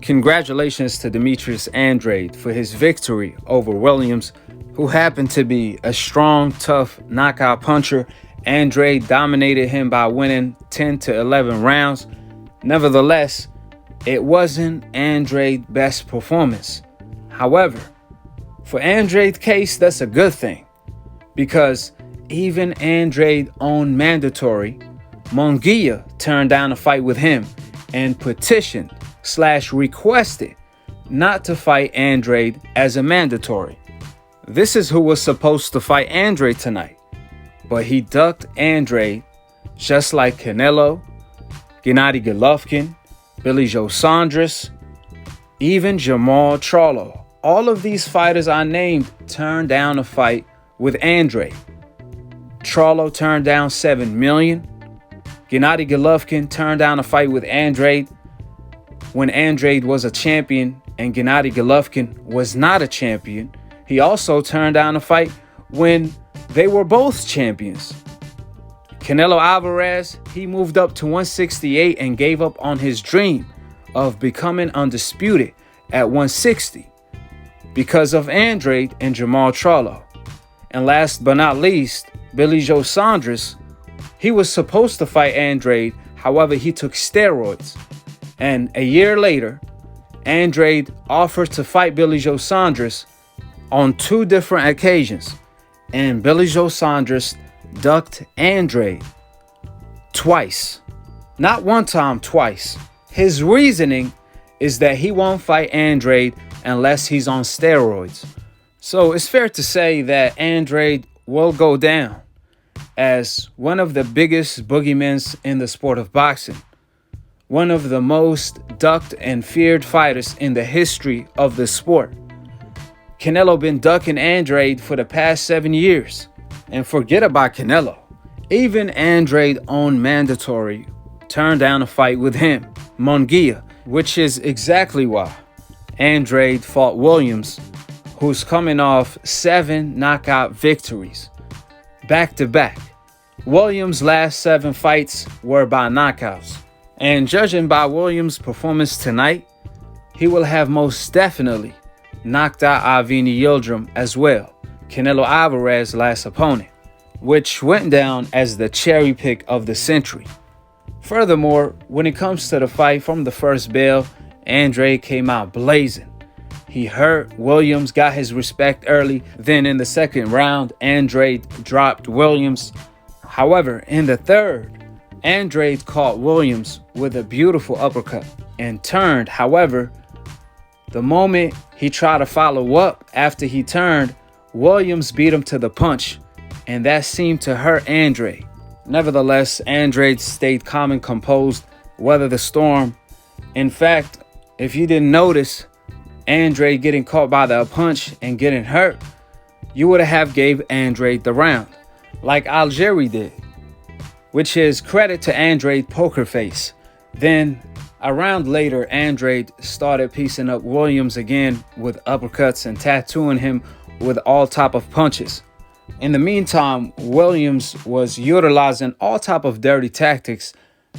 Congratulations to Demetrius Andrade for his victory over Williams, who happened to be a strong, tough knockout puncher. Andrade dominated him by winning 10 to 11 rounds. Nevertheless, it wasn't Andrade's best performance. However, for Andrade's case, that's a good thing, because even Andrade's own mandatory, Munguia, turned down a fight with him and petitioned/requested not to fight Andrade as a mandatory. This is who was supposed to fight Andrade tonight, but he ducked Andrade, just like Canelo, Gennady Golovkin, Billy Joe Saunders, even Jermall Charlo. All of these fighters I named turned down a fight with Andrade. Charlo turned down $7 million. Gennady Golovkin turned down a fight with Andrade when Andrade was a champion and Gennady Golovkin was not a champion. He also turned down a fight when they were both champions. Canelo Alvarez, he moved up to 168 and gave up on his dream of becoming undisputed at 160 because of Andrade and Jermall Charlo. And last but not least, Billy Joe Saunders, he was supposed to fight Andrade, however, he took steroids. And a year later, Andrade offered to fight Billy Joe Saunders on 2 different occasions. And Billy Joe Saunders ducked Andrade twice. Not one time, twice. His reasoning is that he won't fight Andrade unless he's on steroids. So it's fair to say that Andrade will go down as one of the biggest boogeymans in the sport of boxing. One of the most ducked and feared fighters in the history of the sport. Canelo been ducking Andrade for the past 7 years. And forget about Canelo. Even Andrade's own mandatory turned down a fight with him, Munguia, which is exactly why Andrade fought Williams, who's coming off 7 knockout victories back to back. Williams' last 7 fights were by knockouts. And judging by Williams' performance tonight, he will have most definitely knocked out Avni Yildirim as well, Canelo Alvarez's last opponent, which went down as the cherry pick of the century. Furthermore, when it comes to the fight from the first bell, Andrade came out blazing. He hurt Williams, got his respect early. Then in the second round, Andrade dropped Williams. However, in the third, Andrade caught Williams with a beautiful uppercut and turned. However, the moment he tried to follow up after he turned, Williams beat him to the punch, and that seemed to hurt Andrade. Nevertheless, Andrade stayed calm and composed, weathered the storm. In fact, if you didn't notice Andrade getting caught by the punch and getting hurt, you would have gave Andrade the round, like Algieri did, which is credit to Andrade's poker face. Then a round later, Andrade started piecing up Williams again with uppercuts and tattooing him with all type of punches. In the meantime, Williams was utilizing all type of dirty tactics.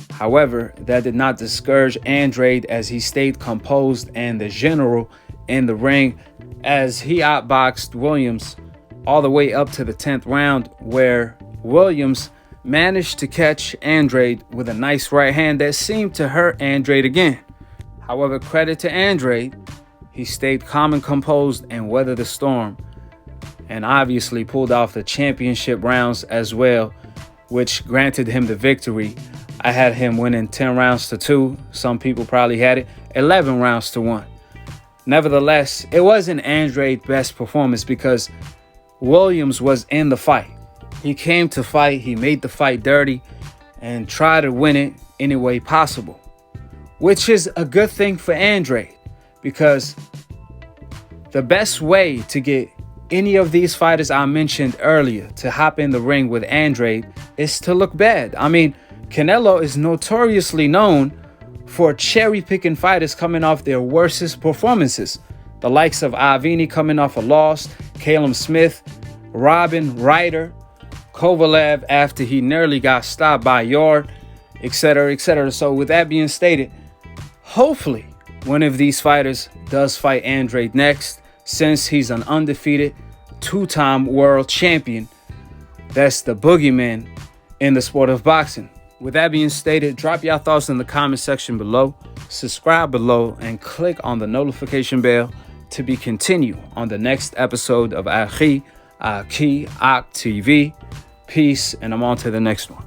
However, that did not discourage Andrade as he stayed composed and the general in the ring as he outboxed Williams all the way up to the 10th round, where Williams managed to catch Andrade with a nice right hand that seemed to hurt Andrade again. However, credit to Andrade, he stayed calm and composed and weathered the storm, and obviously pulled off the championship rounds as well, which granted him the victory. I had him winning 10 rounds to 2. Some people probably had it 11 rounds to 1. Nevertheless, it wasn't Andrade's best performance because Williams was in the fight. He came to fight, he made the fight dirty, and tried to win it any way possible, which is a good thing for Andrade, because the best way to get any of these fighters I mentioned earlier to hop in the ring with Andrade is to look bad. I mean, Canelo is notoriously known for cherry-picking fighters coming off their worstest performances. The likes of Avni coming off a loss, Callum Smith, Robin Ryder, Kovalev after he nearly got stopped by Yard, etc., etc. So with that being stated, hopefully one of these fighters does fight Andrade next, since he's an undefeated two-time world champion. That's the boogeyman in the sport of boxing. With that being stated, drop your thoughts in the comment section below, subscribe below, and click on the notification bell to be continued on the next episode of AKHi, AKHi TV. Peace, and I'm on to the next one.